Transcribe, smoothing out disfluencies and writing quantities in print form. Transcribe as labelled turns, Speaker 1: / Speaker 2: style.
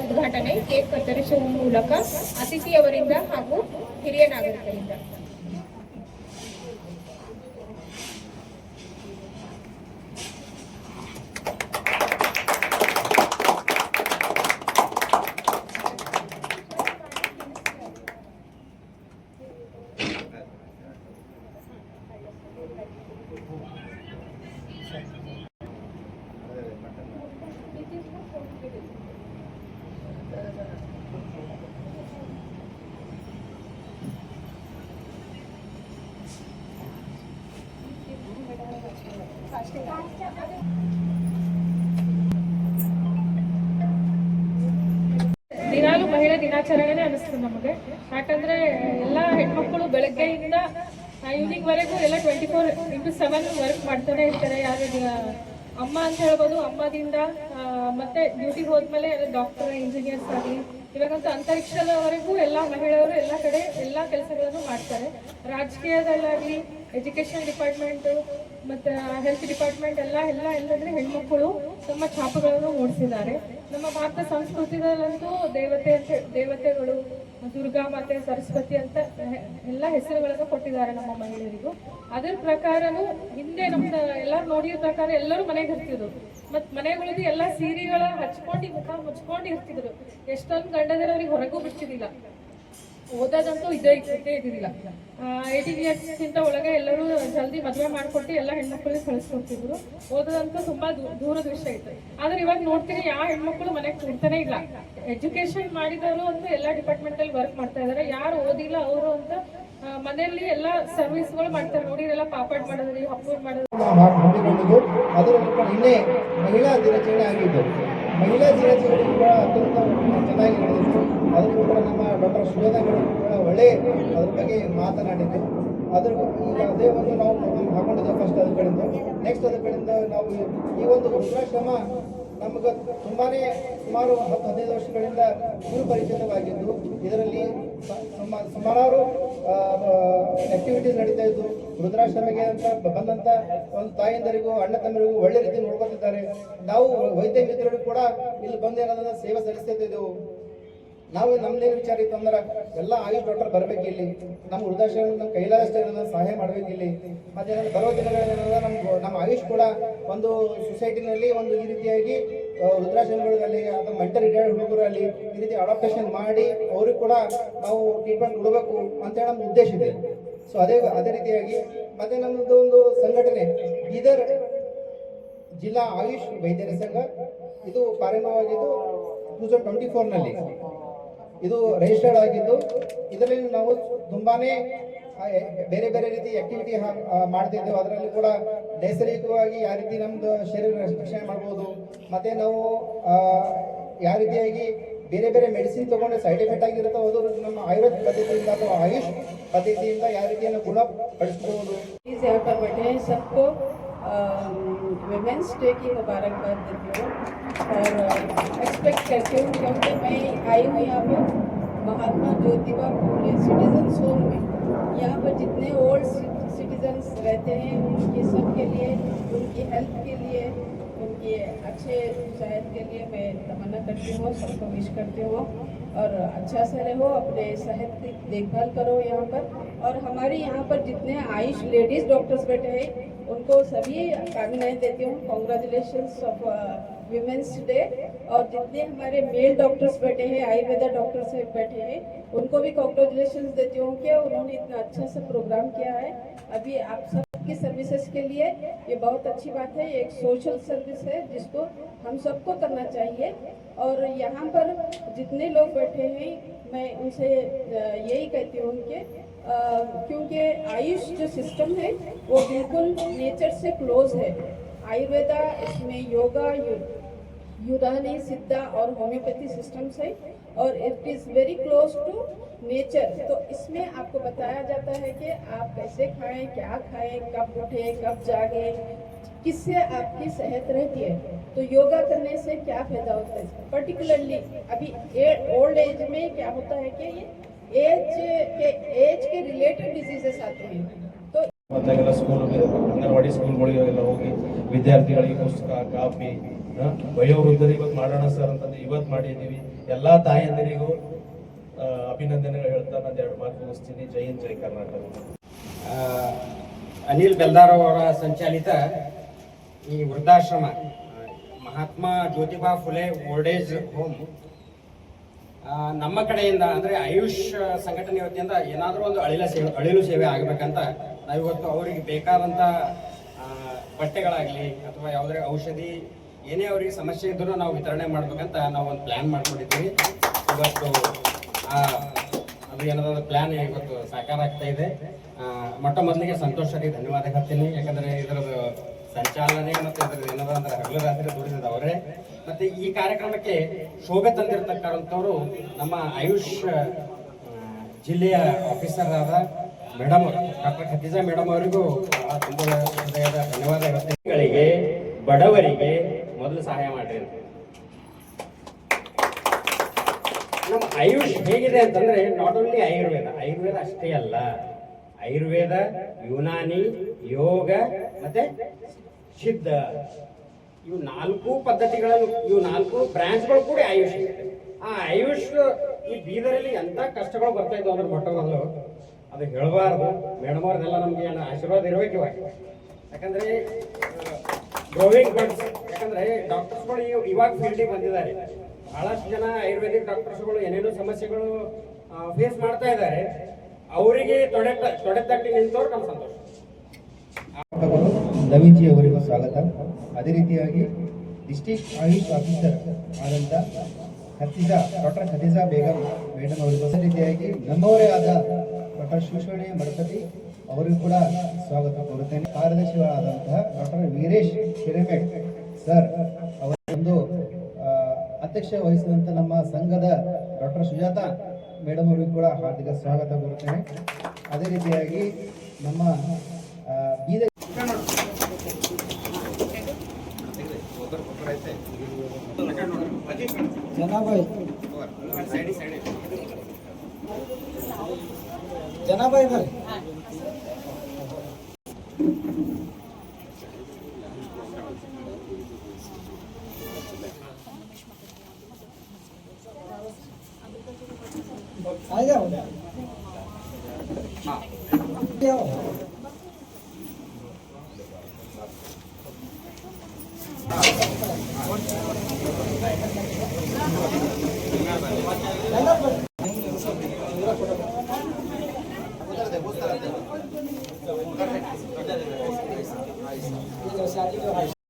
Speaker 1: ಉದ್ಘಾಟನೆ ಕೇಕ್ ಕತ್ತರಿಸುವ ಮೂಲಕ ಅತಿಥಿಯವರಿಂದ ಹಾಗೂ ಹಿರಿಯ ನಾಗರಿಕರಿಂದ. ದಿನಾಲು ಮಹಿಳಾ ದಿನಾಚರಣೆನೇ ಅನಿಸ್ತದೆ ನಮಗೆ. ಯಾಕಂದ್ರೆ ಎಲ್ಲ ಹೆಣ್ಮಕ್ಳು ಬೆಳಗ್ಗೆಯಿಂದ ಈವ್ನಿಂಗ್ ವರೆಗೂ ಎಲ್ಲ 24x7 ವರ್ಕ್ ಮಾಡ್ತಾನೆ ಇರ್ತಾರೆ. ಯಾರು ಅಮ್ಮ ಅಂತ ಹೇಳ್ಬೋದು, ಅಮ್ಮದಿಂದ ಮತ್ತೆ ಡ್ಯೂಟಿಗೆ ಹೋದ್ಮೇಲೆ ಡಾಕ್ಟರ್, ಇಂಜಿನಿಯರ್ಸ್ ಆಗಲಿ, ಇವಾಗಂತೂ ಅಂತರಿಕ್ಷದವರೆಗೂ ಎಲ್ಲ ಮಹಿಳೆಯರು ಎಲ್ಲ ಕಡೆ ಎಲ್ಲ ಕೆಲಸಗಳನ್ನು ಮಾಡ್ತಾರೆ. ರಾಜಕೀಯದಲ್ಲಾಗಲಿ, ಎಜುಕೇಶನ್ ಡಿಪಾರ್ಟ್ಮೆಂಟು ಮತ್ತು ಹೆಲ್ತ್ ಡಿಪಾರ್ಟ್ಮೆಂಟ್ ಎಲ್ಲಂದ್ರೆ ಹೆಣ್ಮಕ್ಕಳು ತಮ್ಮ ಛಾಪುಗಳನ್ನು ಮೂಡಿಸಿದ್ದಾರೆ. ನಮ್ಮ ಭಾರತ ಸಂಸ್ಕೃತಿದಲ್ಲಂತೂ ದೇವತೆಗಳು ದುರ್ಗಾ ಮಾತೆ, ಸರಸ್ವತಿ ಅಂತ ಎಲ್ಲ ಹೆಸರುಗಳನ್ನು ಕೊಟ್ಟಿದ್ದಾರೆ ನಮ್ಮ ಮಹಿಳೆಯರಿಗೂ. ಅದರ ಪ್ರಕಾರನೂ ಹಿಂದೆ ನಮ್ದು ಎಲ್ಲರೂ ನೋಡಿದ ಪ್ರಕಾರ ಎಲ್ಲರೂ ಮನೆಗೆ ಇರ್ತಿದ್ರು. ಮತ್ತು ಮನೆಗಳಿದ್ದು ಎಲ್ಲ ಸೀರೆಗಳ ಹಚ್ಕೊಂಡು ಮುಖ ಮುಚ್ಕೊಂಡು ಇರ್ತಿದ್ರು. ಎಷ್ಟೊಂದು ಗಂಡದರವ್ರಿಗೆ ಹೊರಗೂ ಬಿಡ್ತಿದ್ದಿಲ್ಲ. ಓದೋದಂತೂ ಇದ್ದೇ ಇದ್ದಿದ್ದಿಲ್ಲ. 18 ಇಯರ್ಸ್ಗಿಂತ ಒಳಗೆ ಎಲ್ಲರೂ ಜಲ್ದಿ ಮದುವೆ ಮಾಡಿಕೊಟ್ಟು ಎಲ್ಲ ಹೆಣ್ಮಕ್ಳಿಗೆ ಕಳಿಸ್ಕೊಡ್ತಿದ್ರು. ಓದೋದಂತೂ ತುಂಬಾ ದೂರದ ವಿಷಯ ಇತ್ತು. ಆದ್ರೆ ಇವಾಗ ನೋಡ್ತೀನಿ ಯಾವ ಹೆಣ್ಮಕ್ಳು ಮನೆಗೆ ಕೂರ್ತಾನೆ ಇಲ್ಲ. ಎಜುಕೇಶನ್ ಮಾಡಿದವರು ಅಂತೂ ಎಲ್ಲ ಡಿಪಾರ್ಟ್ಮೆಂಟಲ್ಲಿ ವರ್ಕ್ ಮಾಡ್ತಾ ಇದ್ದಾರೆ. ಯಾರು ಓದಿಲ್ಲ ಅವರು ಅಂತ ಮನೆಯಲ್ಲಿ ಎಲ್ಲ ಸರ್ವಿಸ್ಗಳು ಮಾಡ್ತಾರೆ. ನೋಡಿರೆಲ್ಲ ಪಾಪಡ್ ಮಾಡೋದ್ರಿ, ಹಪ್ಪು ಮಾಡೋದು.
Speaker 2: ನಿನ್ನೆ ಮಹಿಳಾ ದಿನಾಚರಣೆ ಆಗಿದ್ದು, ಮಹಿಳಾ ದಿನಾಚರಣೆ ಕೂಡ ಅತ್ಯಂತ ಚೆನ್ನಾಗಿ ನಡೆದಿತ್ತು. ಅದ್ರ ಕೂಡ ನಮ್ಮ ಡಾಕ್ಟರ್ ಸುಜಾತಾ ಮೇಡಮ್ ಕೂಡ ಒಳ್ಳೆ ಅದ್ರ ಬಗ್ಗೆ ಮಾತನಾಡಿದ್ದು. ಅದ್ರ ಈಗ ಅದೇ ಒಂದು ನಾವು ಪ್ರೋಗ್ರಾಮ್ ಹಾಕೊಂಡಿದ್ದೇವೆ. ಫಸ್ಟ್ ಅದ್ರ ಕಡೆಯಿಂದ, ನೆಕ್ಸ್ಟ್ ಅದ್ರ ಕಡೆಯಿಂದ ನಾವು ಈ ಒಂದು ವೃದ್ಧಾಶ್ರಮ ನಮ್ಗೆ ಸುಮಾರು 10-15 ವರ್ಷಗಳಿಂದ ಪರಿಚಿತವಾಗಿದ್ದು, ಇದರಲ್ಲಿ ಸುಮಾರು ಆಕ್ಟಿವಿಟೀಸ್ ನಡೀತಾ ಇದ್ದು, ವೃದ್ಧಾಶ್ರಮಕ್ಕೆ ಅಂತ ಬಂದಂಥ ಒಂದು ತಾಯಂದರಿಗೂ ಅಣ್ಣ ತಮ್ಮರಿಗೂ ಒಳ್ಳೆ ರೀತಿ ನೋಡ್ಕೊತಿದ್ದಾರೆ. ನಾವು ವೈದ್ಯ ಮಿತ್ರರು ಕೂಡ ಇಲ್ಲಿ ಬಂದು ಏನಾದ ಸೇವೆ ಸಲ್ಲಿಸ್ತಾ ಇದ್ದೆವು. ನಾವು ನಮ್ದೇನು ವಿಚಾರ ಇತ್ತು ಅಂದ್ರೆ ಎಲ್ಲ ಆಯುಷ್ ಡಾಕ್ಟರ್ ಬರ್ಬೇಕು ಇಲ್ಲಿ, ನಮ್ಮ ವೃದ್ಧಾಶ್ರಮ ನಮ್ಮ ಕೈಲಾದಷ್ಟು ಸಹಾಯ ಮಾಡ್ಬೇಕು ಇಲ್ಲಿ. ಮತ್ತೆ ಬರೋ ದಿನಗಳೇನಾದ ನಮ್ಮ ಆಯುಷ್ ಕೂಡ ಒಂದು ಸೊಸೈಟಿನಲ್ಲಿ ಒಂದು ಈ ರೀತಿಯಾಗಿ ವೃದ್ಧಾಶ್ರಮಗಳಲ್ಲಿ ಅಥವಾ ಮೆಂಟಲ್ ರಿಟೈರ್ಡ್ ಹುಡುಗರಲ್ಲಿ ಈ ರೀತಿ ಅಡಾಪ್ಟೇಷನ್ ಮಾಡಿ ಅವ್ರಿಗೆ ಕೂಡ ನಾವು ಟ್ರೀಟ್ಮೆಂಟ್ ಕೊಡಬೇಕು ಅಂತೇಳಿ ನಮ್ಮ ಉದ್ದೇಶ ಇದೆ. ಸೊ ಅದೇ ರೀತಿಯಾಗಿ ಮತ್ತೆ ನಮ್ಮದು ಒಂದು ಸಂಘಟನೆ ಬೀದರ್ ಜಿಲ್ಲಾ ಆಯುಷ್ ವೈದ್ಯರ ಸಂಘ, ಇದು ಪ್ರಾರಂಭವಾಗಿದ್ದು 2024ನಲ್ಲಿ ಇದು ರಿಜಿಸ್ಟರ್ಡ್ ಆಗಿದ್ದು. ಇದರಲ್ಲಿ ನಾವು ತುಂಬಾನೇ ಬೇರೆ ಬೇರೆ ರೀತಿ ಆಕ್ಟಿವಿಟಿ ಮಾಡ್ತಿದ್ದೇವೆ. ಅದರಲ್ಲಿ ಕೂಡ ನೈಸರ್ಗಿಕವಾಗಿ ಯಾವ ರೀತಿ ನಮ್ದು ಶರೀರ ರಕ್ಷಣೆ ಮಾಡ್ಬೋದು, ಮತ್ತೆ ನಾವು ಯಾವ ರೀತಿಯಾಗಿ ಬೇರೆ ಬೇರೆ ಮೆಡಿಸಿನ್ ತಗೊಂಡು ಸೈಡ್ ಎಫೆಕ್ಟ್ ಆಗಿರುತ್ತೋ ಅದು ನಮ್ಮ ಆಯುರ್ವೇದ ಪದ್ಧತಿಯಿಂದ ಅಥವಾ ಆಯುಷ್ ಪದ್ಧತಿಯಿಂದ ಯಾವ ರೀತಿಯನ್ನು ಗುಣಪಡಿಸಬಹುದು.
Speaker 3: वुमेंस डे की मुबारकबाद देती हूँ और एक्सपेक्ट करती हूँ, क्योंकि मैं आई हूँ यहाँ पर महात्मा ज्योतिबा फुले सिटीजन्स होम में। यहाँ पर जितने ओल्ड सिटीजन्स रहते हैं उनके सब के लिए, उनकी हेल्थ के लिए, उनकी अच्छे सेहत के लिए मैं तमन्ना करती हूँ, सबको विश करती हूँ और अच्छा से रहो, अपने सेहत की देखभाल करो यहाँ पर। और हमारे यहाँ पर जितने आयुष लेडीज़ डॉक्टर्स बैठे हैं उनको सभी कामनाएं देती हूँ, कॉन्ग्रेचुलेशंस ऑफ विमेंस डे। और जितने हमारे मेल डॉक्टर्स बैठे हैं, आयुर्वेदा डॉक्टर्स बैठे हैं, उनको भी कॉन्ग्रेचुलेशंस देती हूँ कि उन्होंने इतना अच्छा सा प्रोग्राम किया है। अभी आप सबकी सर्विसेज के लिए ये बहुत अच्छी बात है, एक सोशल सर्विस है जिसको हम सबको करना चाहिए। और यहाँ पर जितने लोग बैठे हैं मैं उनसे यही कहती हूँ कि क्योंकि आयुष जो सिस्टम है वो बिल्कुल नेचर से क्लोज है। आयुर्वेदा इसमें योगा, यूनानी, सिद्धा और होम्योपैथी सिस्टम्स है और it is very close to nature. तो इसमें आपको बताया जाता है कि आप कैसे खाएं, क्या खाएं, कब उठें, कब जागें, किससे आपकी सेहत रहती है। तो योगा करने से क्या फायदा होता है, पर्टिकुलरली अभी ओल्ड एज में क्या होता है कि ये एज के रिलेटेड डिजीजेस आते हैं। तो
Speaker 4: ಮತ್ತಾಗೆಲ್ಲ ಅಂಗನವಾಡಿ ಸ್ಕೂಲ್ಗಳಿಗೆಲ್ಲ ಹೋಗಿ ವಿದ್ಯಾರ್ಥಿಗಳಿಗೆ ಪುಸ್ತಕ ಕಾಪಿ ವಯೋವೃದ್ಧರಿಗೆ ಇವತ್ತು ಮಾಡೋಣ ಸರ್ ಅಂತಂದು ಇವತ್ತು ಮಾಡಿದ್ದೀವಿ. ಎಲ್ಲ ತಾಯಂದಿರಿಗೂ ಅಭಿನಂದನೆಗಳು ಹೇಳ್ತಾ ನಾನು 2 ಮಾತು ಮುಗಿಸ್ತೀನಿ. ಜೈ ಹಿಂದ್, ಜೈ ಕರ್ನಾಟಕ.
Speaker 5: ಅನಿಲ್ ಬೆಲ್ದಾರ್ ಅವರ ಸಂಚಾಲಿತ ಈ ವೃದ್ಧಾಶ್ರಮ Mahatma Jyotiba Phule old age home ನಮ್ಮ ಕಡೆಯಿಂದ ಅಂದರೆ ಆಯುಷ್ ಸಂಘಟನೆ ವತಿಯಿಂದ ಏನಾದರೂ ಒಂದು ಅಳಿಲು ಸೇವೆ ಆಗಬೇಕಂತ ನಾವಿವತ್ತು ಅವರಿಗೆ ಬೇಕಾದಂಥ ಬಟ್ಟೆಗಳಾಗಲಿ ಅಥವಾ ಯಾವುದೇ ಔಷಧಿ ಏನೇ ಅವರಿಗೆ ಸಮಸ್ಯೆ ಇದ್ದರೂ ನಾವು ವಿತರಣೆ ಮಾಡ್ಬೇಕಂತ ನಾವು ಒಂದು ಪ್ಲ್ಯಾನ್ ಮಾಡ್ಕೊಂಡಿದ್ದೀವಿ. ಇವತ್ತು ಅದು ಏನಾದರೂ ಪ್ಲ್ಯಾನ್ ಇವತ್ತು ಸಾಕಾರ ಆಗ್ತಾ ಇದೆ. ಮೊಟ್ಟ ಮೊದಲಿಗೆ ಸಂತೋಷರಿಗೆ ಧನ್ಯವಾದ ಹೇಳ್ತೀನಿ. ಯಾಕಂದರೆ ಇದರದ್ದು ಸಂಚಾಲನೆ ಮತ್ತು ಇದರ ಏನಾದ್ರು ಅಂದ್ರೆ ಹಗಲು ರಾತ್ರಿ ದುಡಿದಿದ್ದು ಅವರೇ. ಮತ್ತು ಈ ಕಾರ್ಯಕ್ರಮಕ್ಕೆ ಶೋಭೆ ತಂದಿರತಕ್ಕಂಥವರು ನಮ್ಮ ಆಯುಷ್ ಜಿಲ್ಲೆಯ ಆಫೀಸರ್ ಆದ ಮೇಡಮ್ ಅವರು, ಡಾಕ್ಟರ್ ಖದೀಜಾ ಮೇಡಮ್ ಅವರಿಗೂ ತುಂಬ ಹೃದಯದ ಧನ್ಯವಾದ ಹೇಳ್ತೀನಿ. ಬಡವರಿಗೆ ಮೊದಲು ಸಹಾಯ ಮಾಡಿರಿ. ನಮ್ಮ ಆಯುಷ್ ಹೇಗಿದೆ ಅಂತಂದ್ರೆ ನಾಟ್ ಓನ್ಲಿ ಆಯುರ್ವೇದ ಅಷ್ಟೇ ಅಲ್ಲ, ಆಯುರ್ವೇದ, ಯುನಾನಿ, ಯೋಗ ಮತ್ತೆ ಸಿದ್ಧ, ಇವು 4 ಪದ್ಧತಿಗಳನ್ನು, ಇವು 4 ಬ್ರಾಂಚ್ಗಳು ಕೂಡ ಆಯುಷ್. ಆ ಆಯುಷ್ ಈ ಬೀದರಲ್ಲಿ ಎಂತ ಕಷ್ಟಗಳು ಬರ್ತಾ ಇದ್ವು ಅಂದ್ರೆ ಮೊಟ್ಟ ಮೊದಲು ಅದು ಹೇಳಬಾರ್ದು. ಮೇಡಮ್ ಅವ್ರದೆಲ್ಲ ನಮ್ಗೆ ಏನು ಆಶೀರ್ವಾದ ಇರಬೇಕು ಇವಾಗ. ಯಾಕಂದ್ರೆ ಗ್ರೋವಿಂಗ್ ಬರ್ಡ್ಸ್, ಯಾಕಂದ್ರೆ ಡಾಕ್ಟರ್ಸ್ಗಳು ಇವಾಗ ಫೀಲ್ಡಿಗೆ ಬಂದಿದ್ದಾರೆ. ಬಹಳಷ್ಟು ಜನ ಆಯುರ್ವೇದಿಕ್ ಡಾಕ್ಟರ್ಸ್ಗಳು ಏನೇನೋ ಸಮಸ್ಯೆಗಳು ಫೇಸ್ ಮಾಡ್ತಾ ಇದ್ದಾರೆ. ಅವರಿಗೆ ತೊಡೆತಟ್ಟಿ ನಿಂತವ್ರು ನಮ್ಮ ಸಂತೋಷ.
Speaker 2: ನವೀನ್ ಜಿ ಅವರಿಗೂ ಸ್ವಾಗತ. ಅದೇ ರೀತಿಯಾಗಿ ಡಿಸ್ಟ್ರಿಕ್ಟ್ ಆಯುಷ್ ಆಫೀಸರ್ ಆದಂಥ ಡಾಕ್ಟರ್ ಖದೀಜಾ ಬೇಗಂ ಮೇಡಮ್ ಅವರಿಗೂ ಅದೇ ರೀತಿಯಾಗಿ ನಮ್ಮವರೇ ಆದ ಡಾಕ್ಟರ್ ಶಿವಶೋಣಿ ಮಡಪತಿ ಅವರಿಗೂ ಕೂಡ ಸ್ವಾಗತ ಕೋರುತ್ತೇನೆ. ಕಾರ್ಯದರ್ಶಿಗಳಾದಂತಹ ಡಾಕ್ಟರ್ ವೀರೇಶ್ ಹಿರೇಮೆಟ್ ಸರ್ ಅವರ ಒಂದು ಅಧ್ಯಕ್ಷ ವಹಿಸಿದಂಥ ನಮ್ಮ ಸಂಘದ ಡಾಕ್ಟರ್ ಸುಜಾತಾ ಮೇಡಮ್ ಅವರಿಗೂ ಕೂಡ ಹಾರ್ದಿಕ ಸ್ವಾಗತ ಕೋರುತ್ತೇನೆ. ಅದೇ ರೀತಿಯಾಗಿ ನಮ್ಮ ಬೀದರ್ ಜನಾಬಾಯಿ ಬರ್ರಿ.